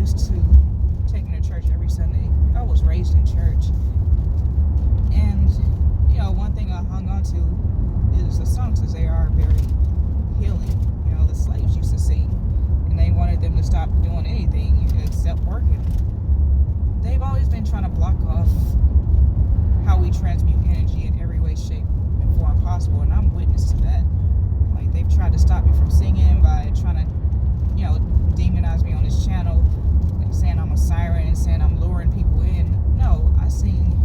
used to taking to church every Sunday. I was raised in church. And, you know, one thing I hung on to is the songs, as they are very healing. You know, the slaves used to sing, and they wanted them to stop doing anything except working. They've always been trying to block off how we transmute energy in every way, shape, and form possible, and I'm witness to that. Like, they've tried to stop me from singing by trying to, you know, demonize me on this channel, and saying I'm a siren and saying I'm luring people in. No, I sing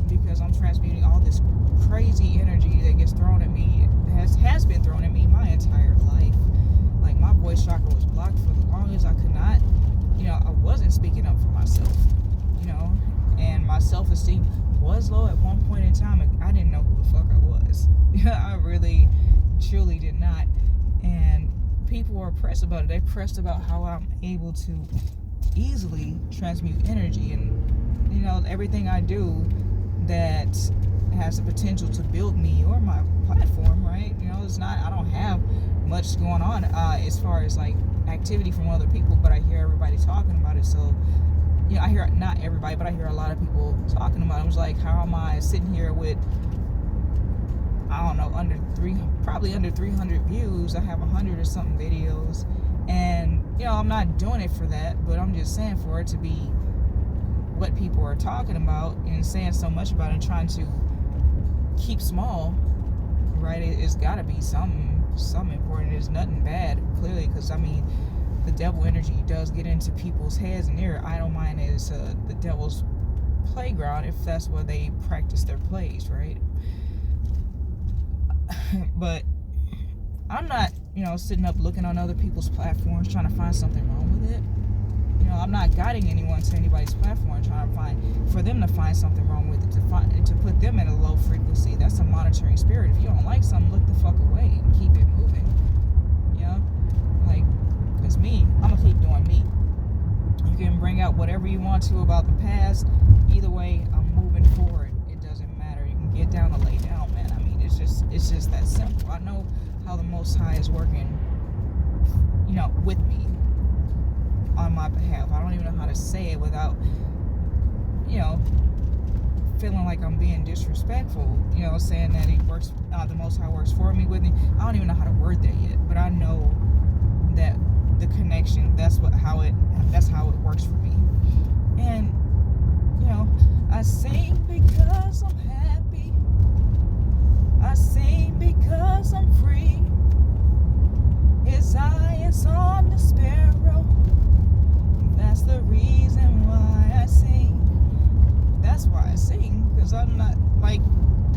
because I'm transmuting all this crazy energy that gets thrown at me, has been thrown at me my entire life. Like, my voice chakra was blocked for the longest. I could not, you know, I wasn't speaking up for myself, you know, and my self-esteem was low at one point in time. I didn't know who the fuck I was. I really, truly did not. And people were pressed about it. They pressed about how I'm able to easily transmute energy, and, you know, everything I do that has the potential to build me or my platform, right? You know, it's not, I don't have much going on as far as like activity from other people, but I hear everybody talking about it. So, you know, I hear, not everybody, but I hear a lot of people talking about it. I was like, how am I sitting here with, I don't know, probably under 300 views? I have 100 or something videos, and, you know, I'm not doing it for that, but I'm just saying for it to be what people are talking about and saying so much about it and trying to keep small, right? It's got to be something important. It's nothing bad, clearly, because, I mean, the devil energy does get into people's heads, and their idle mind is the devil's playground, if that's where they practice their plays, right? But I'm not, you know, sitting up looking on other people's platforms trying to find something wrong with it. You know, I'm not guiding anyone to anybody's platform trying to find, for them to find something wrong with it, to put them in a low frequency. That's a monitoring spirit. If you don't like something, look the fuck away and keep it moving. You know, like, it's me. I'm gonna keep doing me. You can bring out whatever you want to about the past. Either way, I'm moving forward. It doesn't matter. You can get down or lay down, man. I mean, it's just that simple. I know how the Most High is working, you know, with me, on my behalf. I don't even know how to say it without, you know, feeling like I'm being disrespectful, you know, saying that he works, the Most High works for me, with me. I don't even know how to word that yet, but I know that the connection, that's how it works for me. And, you know, I sing because I'm happy. I sing because I'm free. His eye is on the sparrow. That's the reason why I sing. That's why I sing, because I'm not, like,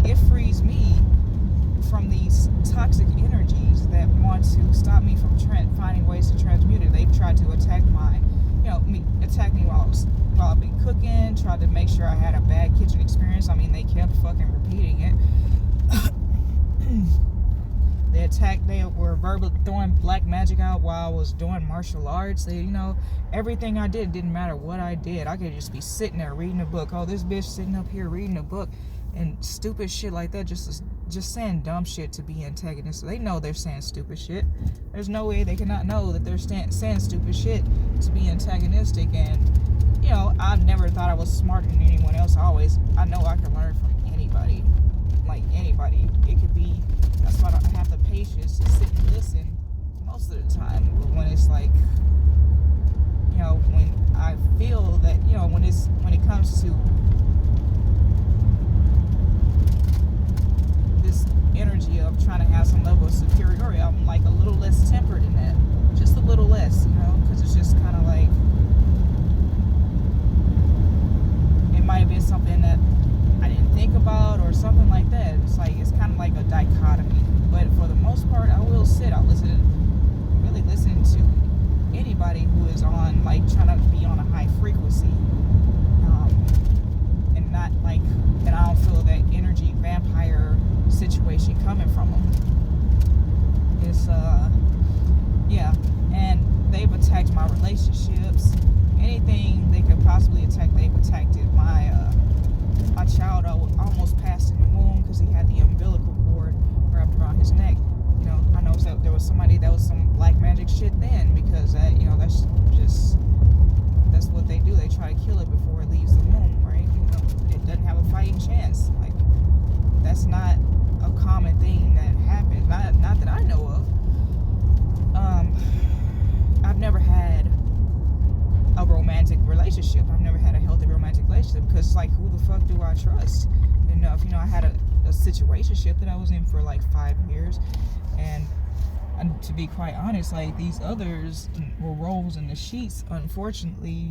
it frees me from these toxic energies that want to stop me from finding ways to transmute it. They've tried to attack me while I've been cooking, tried to make sure I had a bad kitchen experience. I mean, they kept fucking repeating it. They were verbally throwing black magic out while I was doing martial arts. They, you know, everything I did didn't matter what I did. I could just be sitting there reading a book. Oh, this bitch sitting up here reading a book, and stupid shit like that. Just saying dumb shit to be antagonistic. They know they're saying stupid shit. There's no way they cannot know that they're saying stupid shit to be antagonistic. And, you know, I've never thought I was smarter than anyone else. I know I can learn from anybody. Like, anybody. It could be, that's why I don't have the patience to sit and listen most of the time. But when it's like, you know, when I feel that, you know, when it comes to this energy of trying to have some level of superiority, I'm like a little less tempered in that. Just a little less, you know, because it's just kind of like, it might have been something that I didn't think about or something like that. It's like, it's kind of like a dichotomy. But for the most part, I'll really listen to anybody who is on, like, trying to be on a high frequency. And not like, and I don't feel that energy vampire situation coming from them. It's, yeah. And they've attacked my relationships. Anything they could possibly attack, they've attacked it. My child almost passed in the womb because he had the umbilical cord wrapped around his neck. You know, I know that there was somebody that was some black magic shit then, because that, you know, that's just try to kill it before it leaves the womb, right? It doesn't have a fighting chance. Like, that's not a common thing that happens. Not that I know of. I've never had a romantic relationship. I've never had a healthy romantic relationship because it's like, who the fuck do I trust enough? I had a situationship that I was in for like 5 years, and to be quite honest, like, these others were rolls in the sheets. Unfortunately,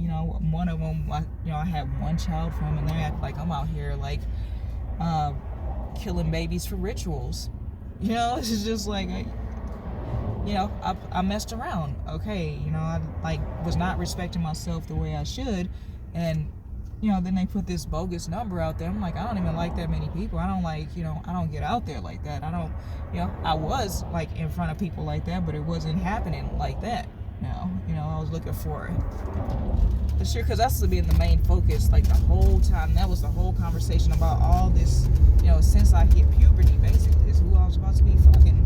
one of them, I had one child from, and they act like I'm out here like killing babies for rituals. It's just like, I messed around. Okay, I was not respecting myself the way I should, and then they put this bogus number out there. I'm like, I don't even like that many people. I don't I don't get out there like that. I don't, I was like in front of people like that, but it wasn't happening like that. I was looking for it. Sure, because that's been the main focus, like, the whole time. That was the whole conversation about all this, since I hit puberty, basically, is who I was about to be fucking.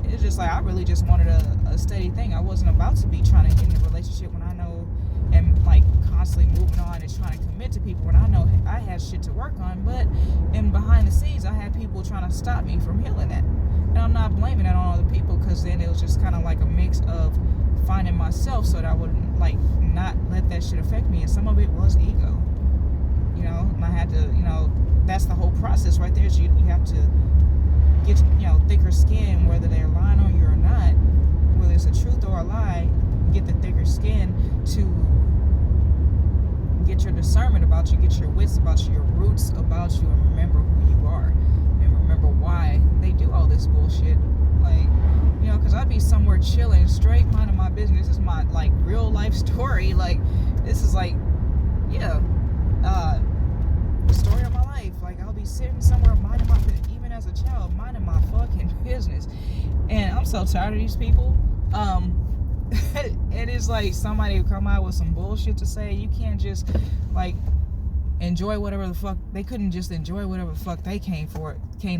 It's just like, I really just wanted a steady thing. I wasn't about to be trying to get in a relationship when I know, and like constantly moving on and trying to commit to people when I know I had shit to work on. But in behind the scenes, I had people trying to stop me from healing that. And I'm not blaming it on other people, because then it was just kind of like a mix of finding myself so that I wouldn't like not let that shit affect me. And some of it was ego, and I had to, that's the whole process right there. Is you have to get, thicker skin, whether they're lying on you or not, whether it's a truth or a lie. Get the thicker skin to get your discernment about you, get your wits about you, your roots about you, and remember who you are, and remember why they do all this bullshit. Like, because I'd be somewhere chilling, straight minding my business. This is my like real life story. Like, this is like, the story of my life. Like, I'll be sitting somewhere minding my business, even as a child, minding my fucking business. And I'm so tired of these people. It is like somebody will come out with some bullshit to say. You can't just like enjoy whatever the fuck. They couldn't just enjoy whatever the fuck they came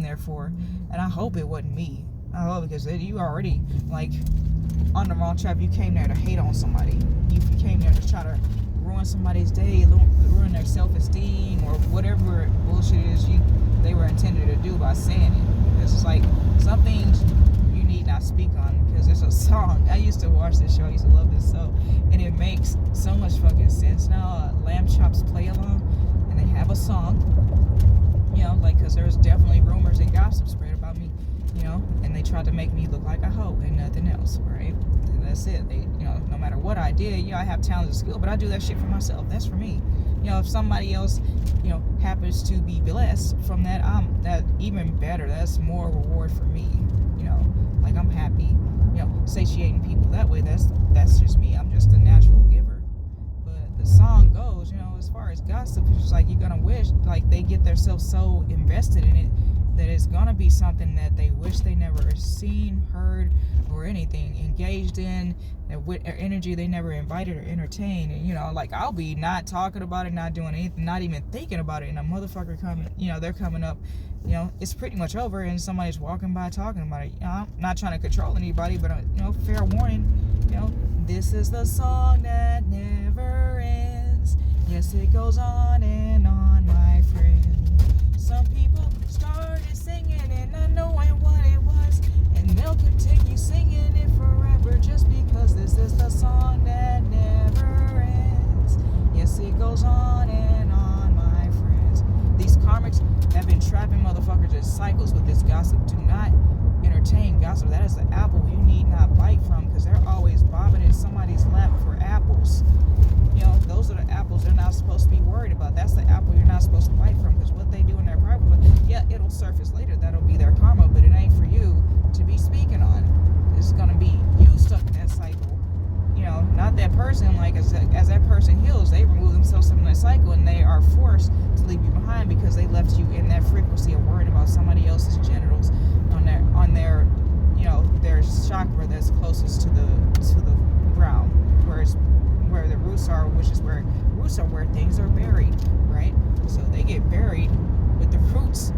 there for. And I hope it wasn't me. I hope, because you already like on the wrong track. You came there to hate on somebody. You came there to try to ruin somebody's day, ruin their self-esteem, or whatever bullshit it is they were intended to do by saying it. Because it's like, some things you need not speak on, because it's a song. I used to watch this show. I used to love this show, and it makes so much fucking sense now. Lamb Chops Play Along, and they have a song, like, because there's definitely rumors and gossip spread about me, and they tried to make me look like a hoe and nothing else, right? And that's it. They, no matter what I did, I have talent and skill, but I do that shit for myself. That's for me. If somebody else, happens to be blessed from that, that even better. That's more reward for me. Like, I'm happy, satiating people that way. That's just me. I'm just a natural giver. But the song goes, as far as gossip, it's just like, you're gonna wish, like, they get themselves so invested in it that it's gonna be something that they wish they never seen, heard, or anything engaged in, and with energy they never invited or entertained. And like, I'll be not talking about it, not doing anything, not even thinking about it, and a motherfucker coming, they're coming up, it's pretty much over, and somebody's walking by talking about it. I'm not trying to control anybody, but fair warning, this is the song that never ends. Yes, it goes on and on, my friend. Some people started singing and not knowing what it was, and they'll continue singing it forever, just because this is the song that never ends. Yes, it goes on and on, my friends. These karmics have been trapping motherfuckers in cycles with this gossip. Do not entertain gossip. That is the apple you need not bite from, because they're always bobbing in somebody's lap for apples. Those are the apples they're not supposed to be worried about. That's the apple you're not supposed to bite from, because what they do in their private life, it'll surface later. That'll be their karma, but it ain't for you to be speaking on. It's going to be you stuck in that cycle. Not that person. Like, as that person heals, they remove themselves from that cycle, and they are forced to leave you behind, because they left you in that frequency of worrying about somebody else's genitals on their their chakra that's closest to the ground, where the roots are, which is where roots are where things are buried, right? So they get buried with the roots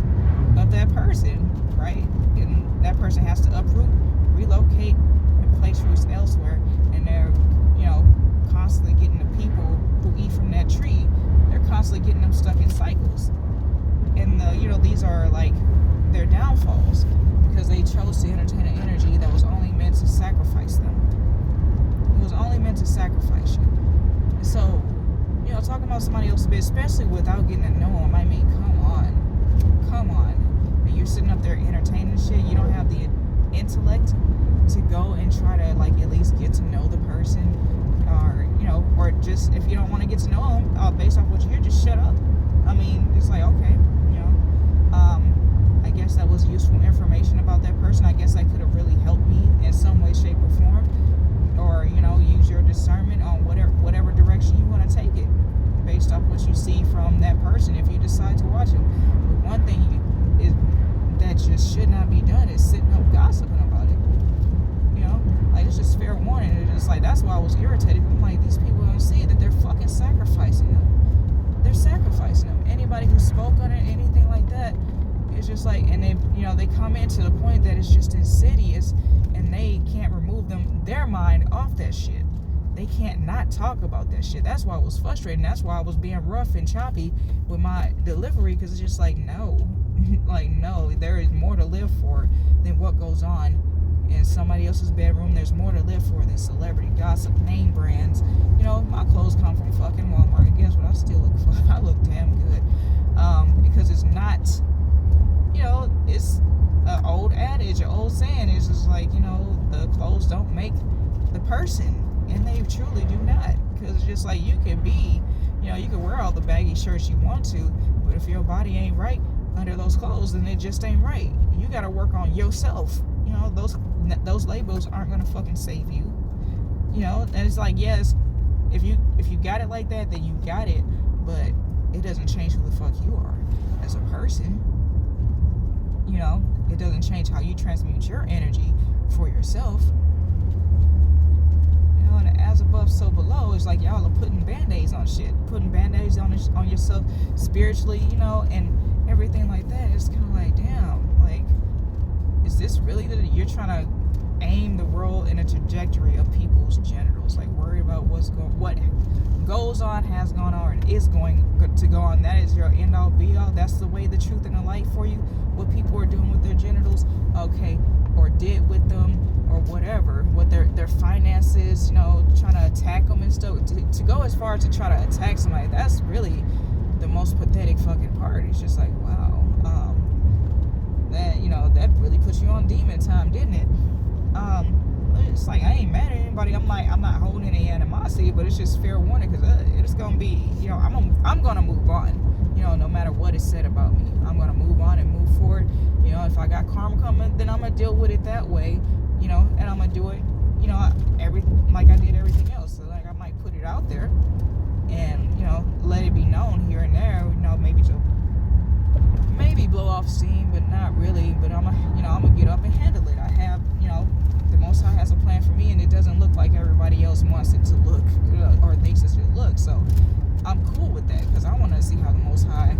of that person, right? And that person has to uproot, relocate, and place roots elsewhere, and they're constantly sacrifice them. It was only meant to sacrifice you. So, talking about somebody else's business, especially without getting to know them, I mean, come on. And you're sitting up there entertaining shit. You don't have the intellect to go and try to, like, at least get to know the person, or just, if you don't want to get to know them based off what you hear, just shut up. I mean, it's like, okay, I guess that was useful information about that person. I guess that could have really helped me in some way, shape, or form. Or, use your discernment on whatever direction you want to take it based off what you see from that person if you decide to watch him. But one thing that just should not be done is sitting up gossiping about it. Like, it's just fair warning. It's just like, that's why I was irritated. I'm like, these people don't see that they're fucking sacrificing them. They're sacrificing them. Anybody who spoke on it, anything like that, it's just like, and they come in to the point that it's just insidious, and they can't remove their mind off that shit. They can't not talk about that shit. That's why I was frustrated. That's why I was being rough and choppy with my delivery, because it's just like, no. Like, no, there is more to live for than what goes on in somebody else's bedroom. There's more to live for than celebrity gossip, name brands. My clothes come from fucking Walmart, and guess what? I look damn good. Because it's not, it's an old adage, an old saying. It's just like, the clothes don't make the person, and they truly do not. Because it's just like, you can be, you can wear all the baggy shirts you want to, but if your body ain't right under those clothes, then it just ain't right. You got to work on yourself. Those labels aren't gonna fucking save you. And it's like, yes, if you got it like that, then you got it, but it doesn't change who the fuck you are as a person. It doesn't change how you transmute your energy for yourself. And as above, so below. It's like, y'all are putting band-aids on shit, putting band-aids on yourself spiritually, and everything like that. It's kind of like, damn, like, is this really that you're trying to aim the world in a trajectory of people's genitals? Like, worried about what goes on, has gone on, and is going to go on. That is your end-all, be-all. That's the way, the truth, and the light for you. What people are doing with their genitals, okay, or did with them, or whatever, what their finances, trying to attack them and stuff. To go as far as to try to attack somebody, that's really the most pathetic fucking part. It's just like, wow, that really put you on demon time, didn't it? It's like, I ain't mad at anybody. I'm not holding any animosity, but it's just fair warning, because it's gonna be, I'm gonna move on. No matter what is said about me, I'm gonna move on and move forward. If I got karma coming, then I'm gonna deal with it that way. And I'm gonna do it, like I did everything else. So, like, I might put it out there and let it be known here and there. Maybe blow off steam, but not really. But I'm gonna get up and handle it. I have, the Most High has a plan for me, and it doesn't look like everybody else wants it to look, or thinks it should look. So I'm cool with that, because I want to see how the Most High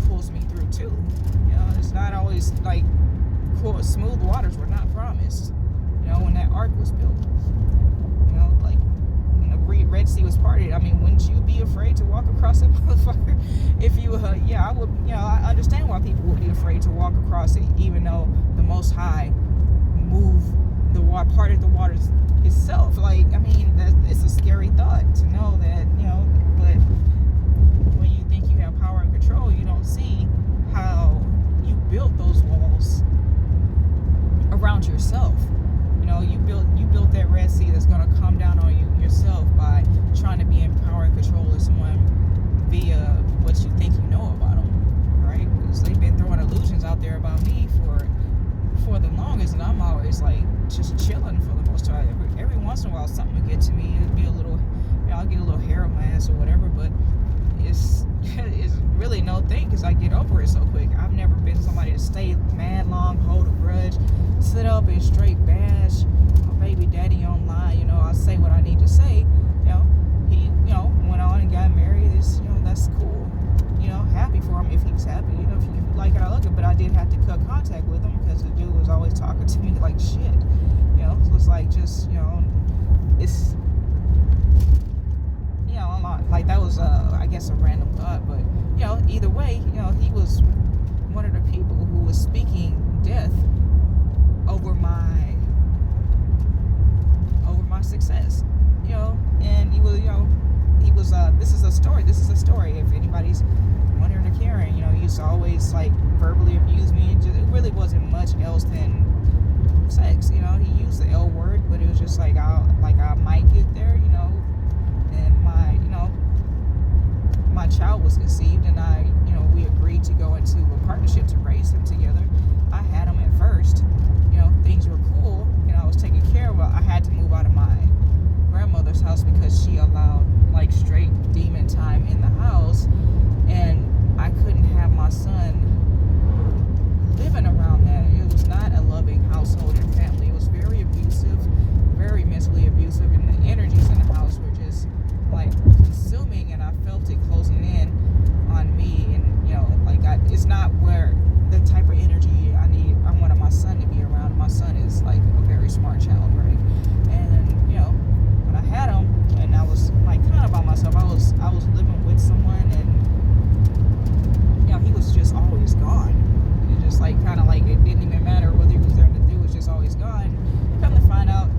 pulls me through too. It's not always like, quote, smooth waters were not promised. When that ark was built, like, when the Red Sea was parted, I mean, wouldn't you be afraid to walk across that motherfucker? If you, I would, I understand why people would be afraid to walk across it, even though the Most High parted the waters itself. Like, I mean, it's a scary thought to know that, but when you think you have power and control, you don't see how you built those walls around yourself. You built that Red Sea that's going to come down on you yourself by trying to be in power and control of someone via what you think you know about them, right? Because they've been throwing illusions out there about me for the longest, and I'm always like just chilling for the most part. Every once in a while, something will get to me. It'll be a little, I'll get a little hair on my ass or whatever, but it's really no thing, because I get over it so quick. I've never been somebody to stay mad long, hold a grudge, sit up and straight bash my baby daddy online. I say what I need to say. He went on and got married. That's cool. Happy for him if he was happy. If you like it, I like it. But I did have to cut contact with him, because the dude was always talking to me like shit. So it's like, just it's. Like, that was I guess a random thought, but either way, he was one of the people who was speaking death over my a story. This is a story. If anybody's wondering or caring, he used to always like verbally abuse me. It really wasn't much else than sex. He used the L word, but it was just like I might get there, and my child was conceived, and we agreed to go into a partnership to raise him together. I had him at first, things were cool, I was taken care of. I had to move out of my grandmother's house because she allowed like straight demon time in the house, and I couldn't have my son living around that. It was not a loving household and family. It was very abusive, very mentally abusive, and the energies in the house were just like consuming, and I felt it closing in on me. And it's not where the type of energy I wanted my son to be around. My son is like a very smart child, right? And when I had him, and I was like kind of by myself, I was living with someone, and he was just always gone. It just like kind of like it didn't even matter whether he was there to do. It was just always gone. Come to find out,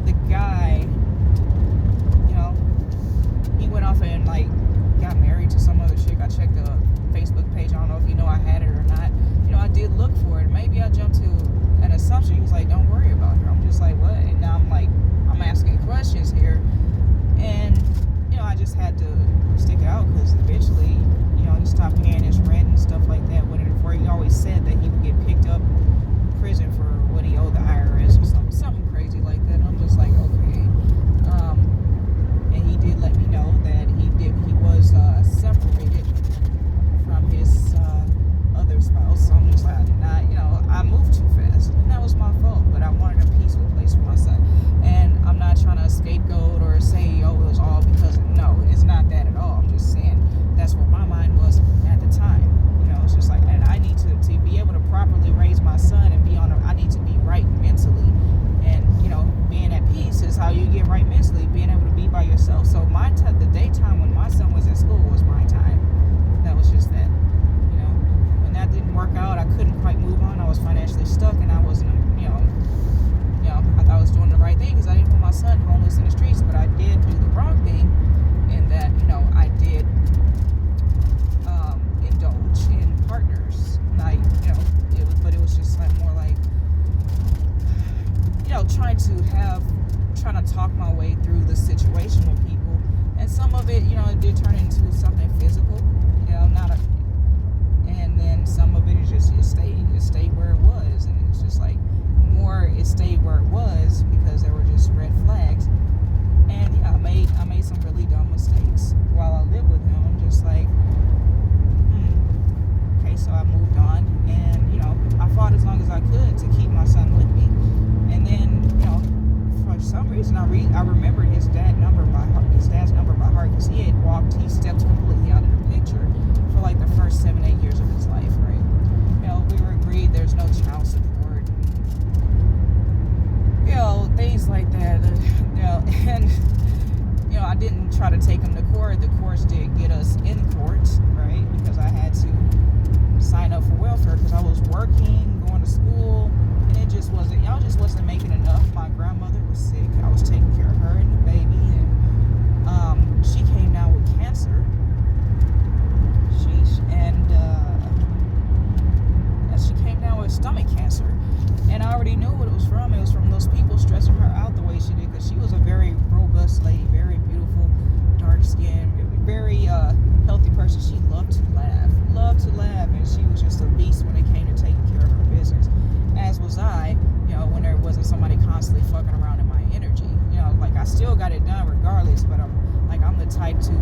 the guy, he went off and like got married to some other chick. I checked the Facebook page. I don't know if I had it or not. I did look for it. Maybe I jumped to an assumption. He was like, "Don't worry about her." I'm just like, "What?" And now I'm asking questions here, and I just had to stick it out because eventually, he stopped paying his rent and stuff like that. Before he always said that he would get picked up in prison for what he owed the IRS or something crazy like that. And I'm just like, okay. And he did let me know that he was separated from his other spouse. So I'm just like, I moved too fast, and that was my fault. But I wanted a peaceful place for my son, and I'm not trying to scapegoat or say, oh, it was all because no, it's not that at all. I'm just saying that's where my mind was at the time. It's just like, and I need to be able to properly raise my son and I need to be right mentally, and being at peace is how you get right mentally, being able to be by yourself. So the daytime when my son was in school was my time. That was just that. When that didn't work out, I couldn't quite move on. I was financially stuck, and I wasn't, I thought I was doing the right thing because I didn't want my son homeless in the streets, but I did do the wrong thing in that, I did indulge in partners. But it was just like more like, trying to talk my way through the situation with people, and some of it, it did turn into something physical, and then some of it is just it stayed where it was, and it's just like it stayed where it was because there were just red flags, and I made some really dumb mistakes while I lived with him. I'm just like, okay, so I moved on, and I fought as long as I could to keep my son with me, and then for some reason I remembered his dad's number by heart because he stepped completely out of the picture for like the first 7-8 years of his life, right? We were agreed there's no child support, things like that, and I didn't try to take him to court. The courts did get us in court, right? Because I had to sign up for welfare because I was working, going to school, and it just wasn't, y'all just wasn't making enough. My grandmother was sick. I was taking care of her and the baby, and she came down with cancer. She came down with stomach cancer, and I already knew what it was from. It was from those people stressing her out the way she did, because she was a very robust lady, very beautiful, dark skin, very healthy person. She loved to laugh, and she was just a beast when it came to taking care of her business, as was I, when there wasn't somebody constantly fucking around in my energy. I still got it done regardless, but I'm the type to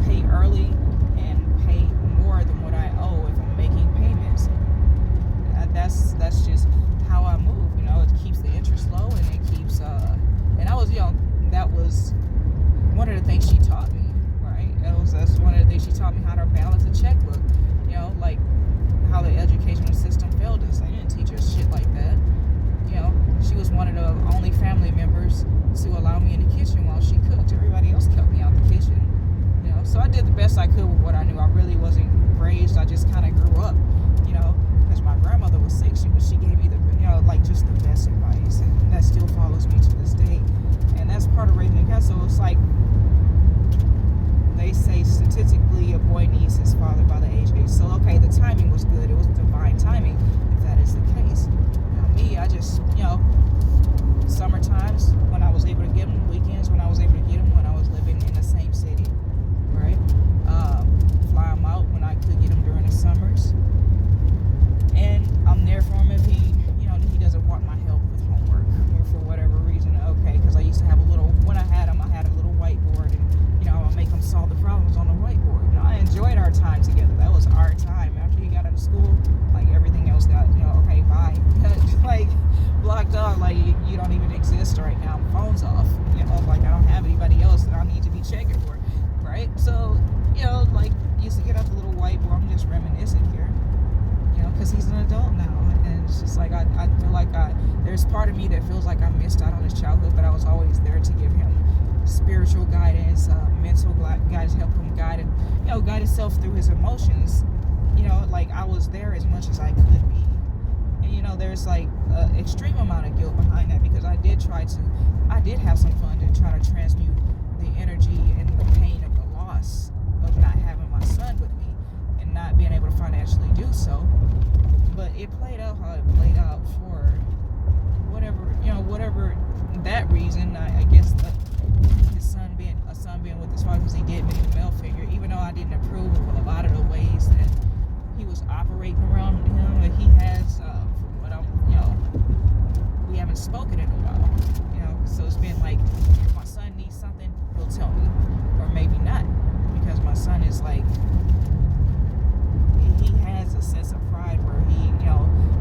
pay early and pay more than what I owe if I'm making payments. That's just how I move. It keeps the interest low, and it keeps and I was that was one of the things she taught me, right? That's one of the things she taught me, how to balance a checkbook. Like how the educational system failed us. They didn't teach us shit like that. She was one of the only family members to allow me in the kitchen while she cooked. Everybody else kept me out the kitchen. So I did the best I could with what I knew. I really wasn't raised. I just kind of grew up, because my grandmother was sick. She gave me just the best advice, and that still follows me to this day. And that's part of raising a cat. So it's like they say statistically a boy needs his father by the age of 8. So, okay, the timing was good. It was divine timing, if that is the case. Now, me, I just, summer times when I was able to get them, weekends when I was able to get them, when I was living in the same city, right? Fly them out when I could get them during the summers. And I'm there for him if he doesn't want my help with homework or for whatever reason. Okay, because I used to have when I had him, I had a little whiteboard, and I would make him solve the problems on the whiteboard. I enjoyed our time together. That was our time. After he got out of school, like everything else got, okay, bye. Like blocked off. Like you don't even exist right now. Phone's off. Like I don't have anybody else that I need to be checking for, right? So like used to get out the little whiteboard. I'm just reminiscing here, because he's an adult now. And it's just like I feel like there's part of me that feels like I missed out on his childhood, but I was always there to give him spiritual guidance, mental guidance, help him guide himself through his emotions. Like I was there as much as I could be. And there's like an extreme amount of guilt behind that, because I did have some fun to try to transmute the energy and the pain of the loss of not having my son with me and not being able to financially do so. But it played out how it played out for whatever that reason. I guess his son being with his father, because he did make a male figure, even though I didn't approve of a lot of the ways that he was operating around him. That he has, we haven't spoken in a while. So it's been like, if my son needs something, he'll tell me, or maybe not, because my son is like, he has a sense of pride where he,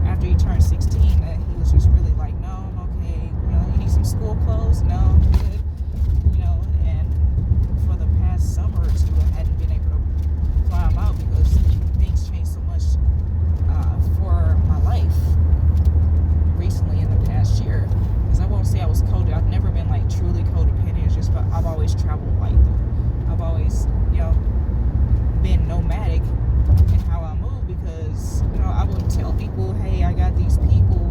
after he turned 16, that he was just really like, no, I'm okay. You need some school clothes? No, I'm good. And for the past summer or two, I hadn't been able to fly him out because things changed so much for my life recently in the past year. Because I won't say I was coded. I've never been like truly codependent. It's just, but I've always traveled light though. I've always, been nomadic in how I move, because I would tell people, hey, I got these people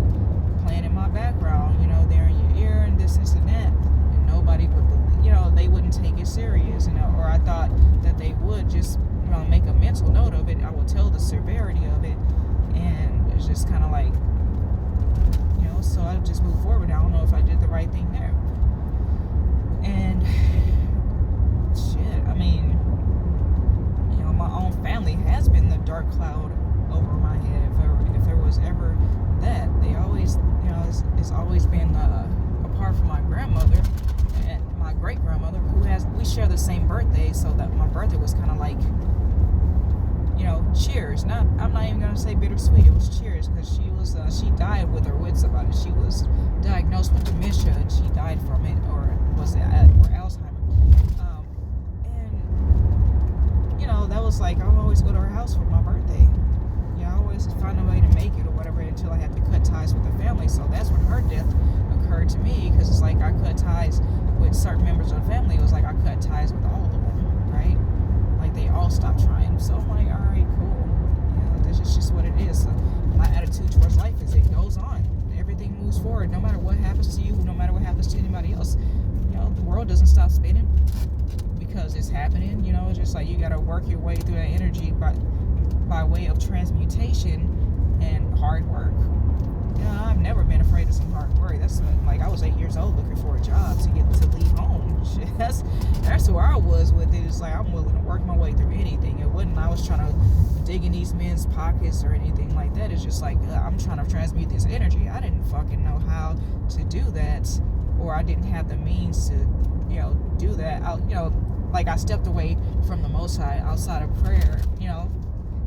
playing in my background, they're in your ear and this and that, and nobody would believe, they wouldn't take it serious, or I thought that they would just make a mental note of it. I would tell the severity of it, and it's just kind of like, so I just moved forward. I don't know if I did the right thing there. And shit, I mean, my own family has been the dark cloud over my head. If there was ever that, they always, it's always been apart from my grandmother and my great grandmother, we share the same birthday, so that my birthday was kind of like, cheers. I'm not even gonna say bittersweet. It was cheers, because she died with her wits about it. She was diagnosed with dementia and she died from it, or Alzheimer's. That was like, I would always go to her house for my birthday. I always find a way to make it or whatever, until I had to cut ties with the family. So that's when her death occurred to me, because it's like I cut ties with certain members of the family. It was like I cut ties with all of them, right? Like they all stopped trying. So I'm like, all right, cool. This is just what it is. So my attitude towards life is it goes on. Everything moves forward, no matter what happens to you, no matter what happens to anybody else. The world doesn't stop spinning because it's happening. It's just like you got to work your way through that energy by way of transmutation and hard work. I've never been afraid of some hard work. That's like, I was 8 years old looking for a job to leave home. Shit, that's where I was with it. It's like, I'm willing to work my way through anything. It wasn't I was trying to dig in these men's pockets or anything like that. It's just like, I'm trying to transmute this energy. I didn't fucking know how to do that, or I didn't have the means to do that. Like I stepped away from the Most High outside of prayer,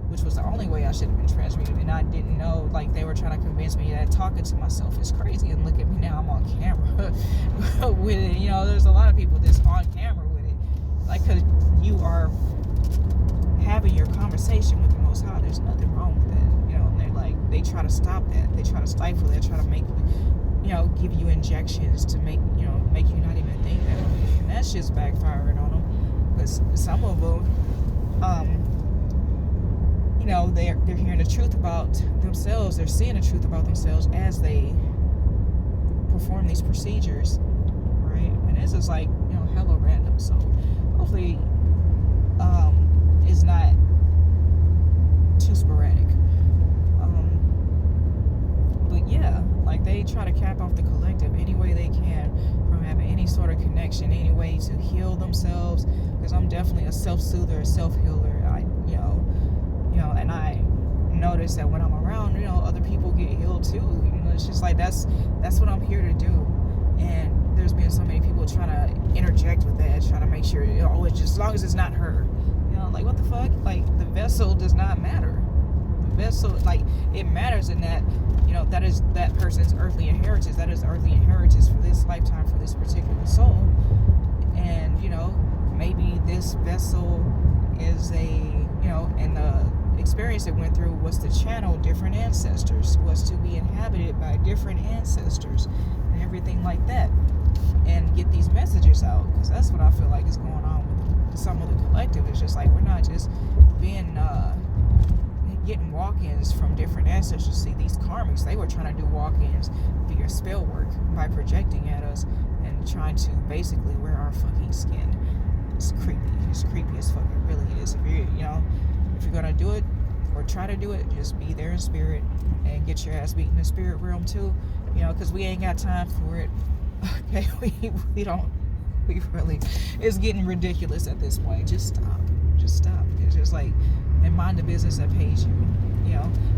which was the only way I should have been transmuted. And I didn't know, like, they were trying to convince me that talking to myself is crazy. And look at me now, I'm on camera with it. There's a lot of people that's on camera with it. Like, because you are having your conversation with the Most High. There's nothing wrong with that. And they're like, they try to stop that. They try to stifle that, try to make you, give you injections to make you not even think that way. And that shit's backfiring on them. Because some of them, they're hearing the truth about themselves. They're seeing the truth about themselves as they perform these procedures, right? And this is like, hella random. So hopefully is not too sporadic. But yeah, like they try to cap off the collective any way they can from having any sort of connection, any way to heal themselves. Because I'm definitely a self-soother, a self-healer. And I notice that when I'm around, other people get healed too. It's just like that's what I'm here to do. And there's been so many people trying to interject with that, trying to make sure, it's just as long as it's not her. Like what the fuck? Like the vessel does not matter. The vessel, like it matters in that, that is that person's earthly inheritance. That is earthly inheritance for this lifetime, for this particular soul. And, maybe this vessel is and the experience it went through was to channel different ancestors, was to be inhabited by different ancestors and everything like that, and get these messages out. Because that's what I feel like is going on with some of the collective. It's just like we're not just being getting walk-ins from different ancestors. See, these karmics, they were trying to do walk-ins via spell work by projecting at us and trying to basically wear our fucking skin. It's creepy. It's creepy as fuck. It really is. If you're gonna do it or try to do it, just be there in spirit and get your ass beat in the spirit realm too. Because we ain't got time for it. Okay, we don't. We really. It's getting ridiculous at this point. Just stop. Just stop. It's just like, and mind the business that pays you.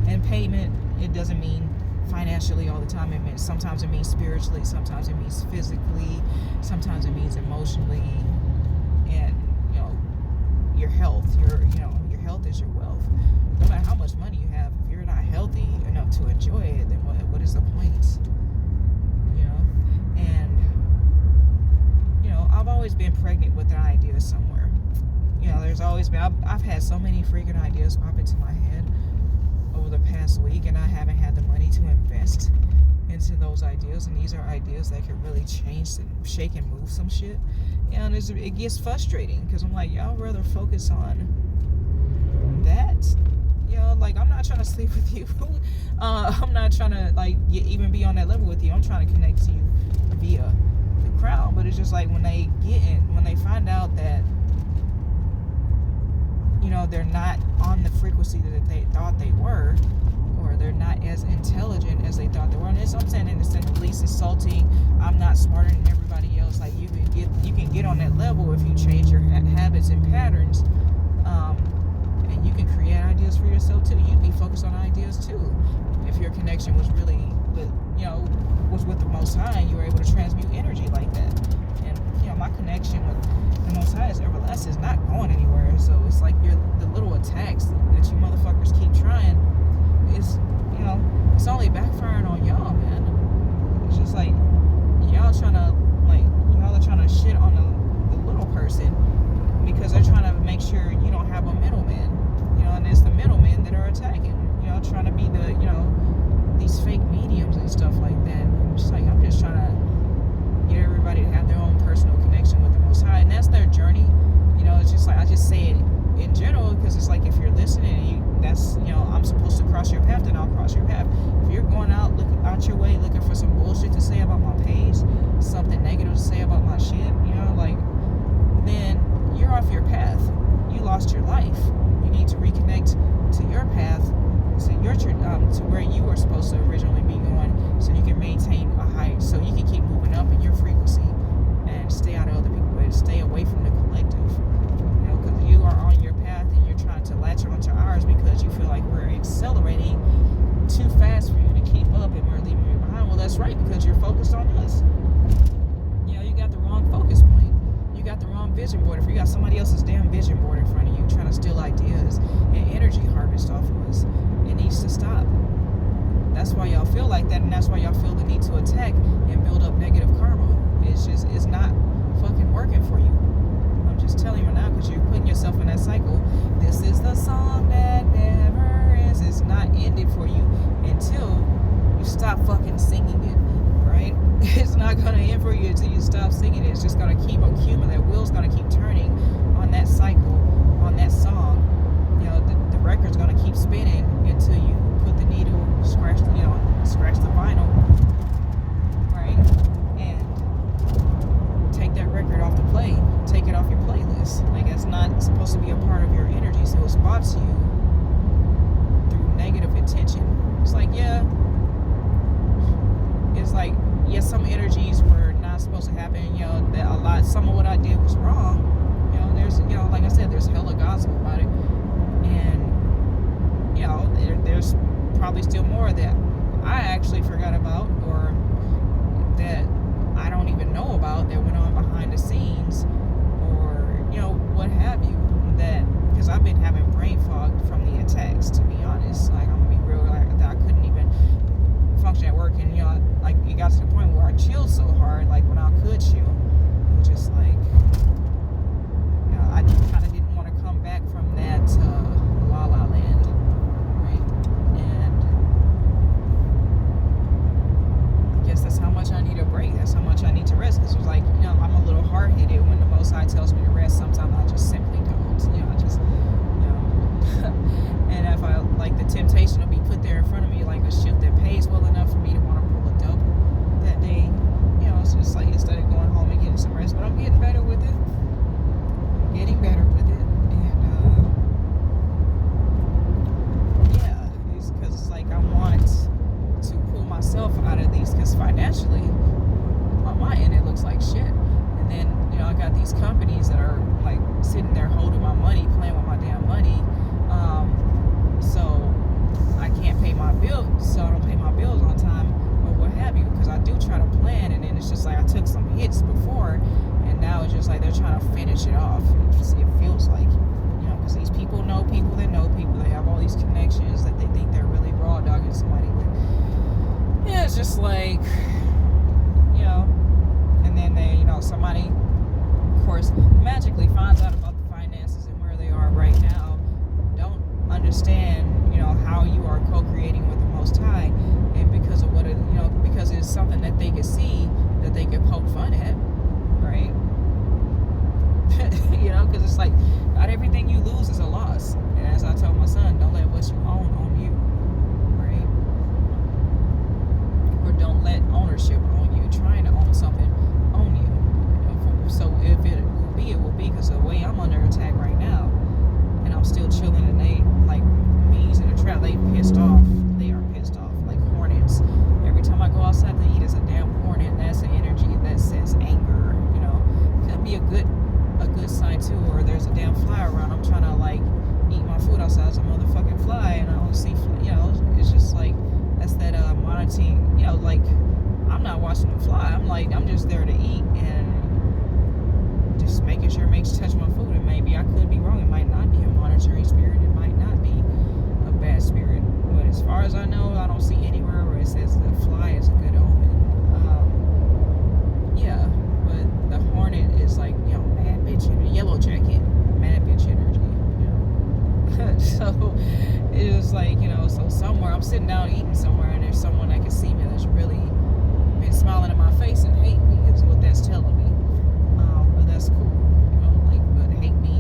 And payment, it doesn't mean financially all the time. Sometimes it means spiritually, sometimes it means physically, sometimes it means emotionally, and your health. Your health is your wealth. No matter how much money you have, if you're not healthy enough to enjoy it, then what is the point? And I've always been pregnant with an idea somewhere. There's always been. I've had so many freaking ideas pop into my head over the past week, and I haven't had the money to invest into those ideas. And these are ideas that can really change and shake and move some shit. And it gets frustrating because I'm like, y'all rather focus on that. Like I'm not trying to sleep with you. I'm not trying to even be on that level with you. I'm trying to connect to you via the crowd. But it's just like when they find out that they're not on the frequency that they thought they were, or they're not as intelligent as they thought they were. And it's, I'm saying, it's the least insulting. I'm not smarter than everybody else. Like you can get on that level if you change your habits and patterns, and you can create ideas for yourself too. You'd be focused on ideas too if your connection was really with the Most High, and you were able to transmute energy like that. And my connection with the Most High is everlasting. It's not going anywhere. So it's like the little attacks that you motherfuckers keep trying is, it's only backfiring on y'all, man. It's just like y'all are trying to shit on the little person because they're trying to make sure you don't have a middleman. And it's the middlemen that are attacking. Trying to be these fake mediums and stuff like that. I'm just trying to get everybody to have their own personal connection with the Most High, and that's their journey. It's just like I just say it in general because it's like if you're listening, I'm supposed to cross your path, then I'll cross your path. If you're going out your way looking for some bullshit to say about my page, something negative to say about my shit, then you're off your path. You lost your life. You need to reconnect to your path, to where you were supposed to originally be going, so you can maintain a high, so you can keep moving up in your frequency and stay out of other people's way, stay away from the collective. Because you are on your path and you're trying to latch onto ours because you feel like we're accelerating too fast for you to keep up and we're leaving you behind. Well, that's right, because you're focused on us. You got the wrong focus point. You got the wrong vision board. If you got somebody else's damn vision board in front of you trying to steal ideas and energy harvest off of us, it needs to stop. That's why y'all feel like that, and that's why y'all feel the need to attack and build up negative karma. It's not fucking working for you. I'm just telling you now because you're putting yourself in that cycle. This is the song that never ends. It's not ended for you until you stop fucking singing it, right? It's not going to end for you until you stop singing it. It's just going to keep accumulating. Wheel's going to keep turning on that cycle, on that song. The record's going to keep spinning until you put the needle, scratch the vinyl, right? And take that record off the play. Take it off your playlist. Like, it's not supposed supposed to be a part of your energy, so it's brought to you through negative intention. It's like, yeah, some energies were not supposed to happen. You know, that some of what I did was wrong. You know, there's, you know, like I said, there's hella gossip about it, and you know, there's probably still more that I actually forgot about, or that I don't even know about, that went on behind the scenes, or you know, what have you. That, because I've been having brain fog from the attacks, to be honest. Like, I'm gonna be real, like, that I couldn't even function at work, and you know, like, it got to the point where I chilled so hard, like when I could chill, it was just like, you know, I kind of didn't want to come back from that la la land, right? And I guess that's how much I need a break. That's how much I need to rest. Because it was like, you know, I'm a little hard headed when the Most High tells me to rest. Sometimes I just simply don't. You know, I just, you know, and if I, like, the temptation will be put there in front of me, like a shift that pays well enough for me to want to pull a double that day, you know, it's just like, instead of going home and getting some rest, but I'm getting better with it. I'm getting better with it. And, yeah, it's because it's like I want to pull myself out of these, because financially, on my end, it looks like shit. And then, you know, I got these companies that are like sitting there holding my money, playing with my damn money. So I can't pay my bills, so I don't pay my bills on time, or what have you, because I do try to plan, and then it's just like I took some hits before, and now it's just like they're trying to finish it off. It feels like, you know, because these people know people that know people, they have all these connections that they think they're really raw dogging somebody with. Yeah, it's just like, you know, and then they, you know, somebody, of course, magically finds out about the finances and where they are right now, don't understand, you know, how you are co-creating with the Most High, and because of what it, you know, because it's something that they can see, that they can poke fun at, right? You know, because it's like, not everything you lose is a loss. And as I told my son, don't let what you own you, right? Or don't let ownership own you. Trying to own something own you. You know, so if it will be, because the way I'm under attack right now, and I'm still chilling, and they, like bees in a trap, they pissed off. They are pissed off, like hornets. Every time I go outside to eat, it's a damn hornet, and that's an energy that says anger, you know. Could be a good sign too, or there's a damn fly around. I'm trying to, like, eat my food outside, there's a motherfucking fly, and I don't see, you know, it's just like, that's that monitoring, you know, like, I'm not watching the fly, I'm just there to eat, and just making sure it makes touch my food. And maybe I could be wrong, it might not be a monitoring spirit, it might not be a bad spirit, but as far as I know, I don't see anywhere where it says the fly is a good omen. Yeah, but the hornet is like, you know, mad bitch in a yellow jacket, mad bitch energy, you know. So it was like, you know, so somewhere I'm sitting down eating somewhere, and there's someone that can see me that's really been smiling in my face and hate me, is what that's telling me. But that's cool, you know, like, but hate me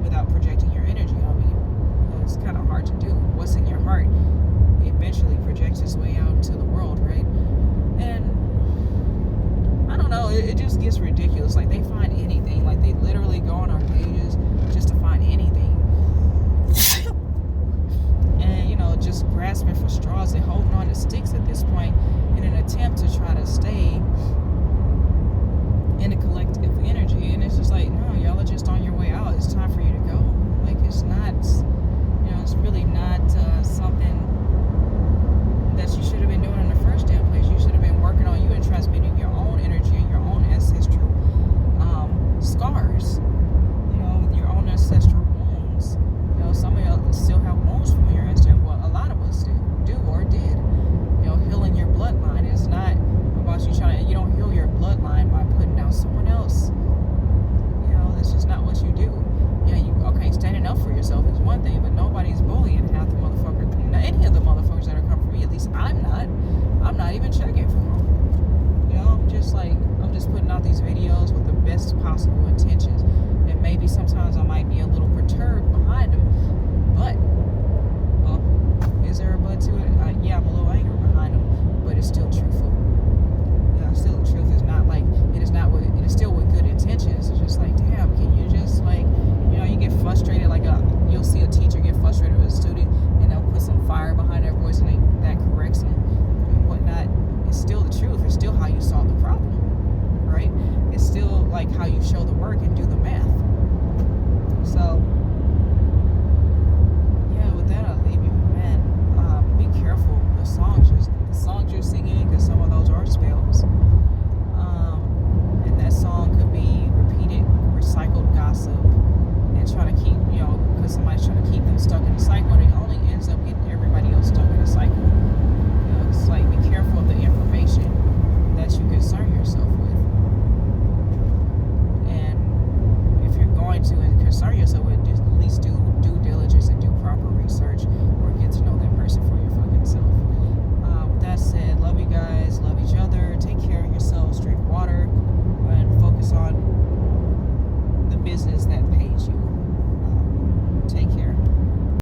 without projecting your energy on me, you know, it's kind of hard to do. What's in your heart eventually projects its way out into the world, right? And I don't know, it just gets ridiculous. Like, they find anything, like they literally go on our pages just to find anything. And, you know, just grasping for straws and holding on to sticks at this point, in an attempt to try to stay in a collective energy. And it's just like, no, y'all are just on your way out. It's time for you to go. Like, it's not, you know, it's really not something that you should have been doing in the first damn place. You should have been working on you and transmitting your own energy and your own ancestral scars, you know, your own ancestral wounds. You know, some of y'all still have wounds from your ancestors. Well, a lot of us do or did. You know, healing your bloodline is not about you trying to, you don't heal your bloodline by putting down someone else. You know, that's just not what you do. Yeah, you, okay, standing up for yourself is one thing, but nobody's bullying half the motherfuckers. Any of the motherfuckers that are coming for me, at least I'm not even checking for them. You know, I'm just putting out these videos with the best possible intentions, and maybe sometimes I might be a little perturbed behind them, but, well, is there a but to it? Yeah, I'm a little angry behind them, but it's still truthful. Yeah, still the truth is not like, it is still with good intentions. It's just like, damn, can you just, like, you know, you get frustrated like how you show the work and do the math. So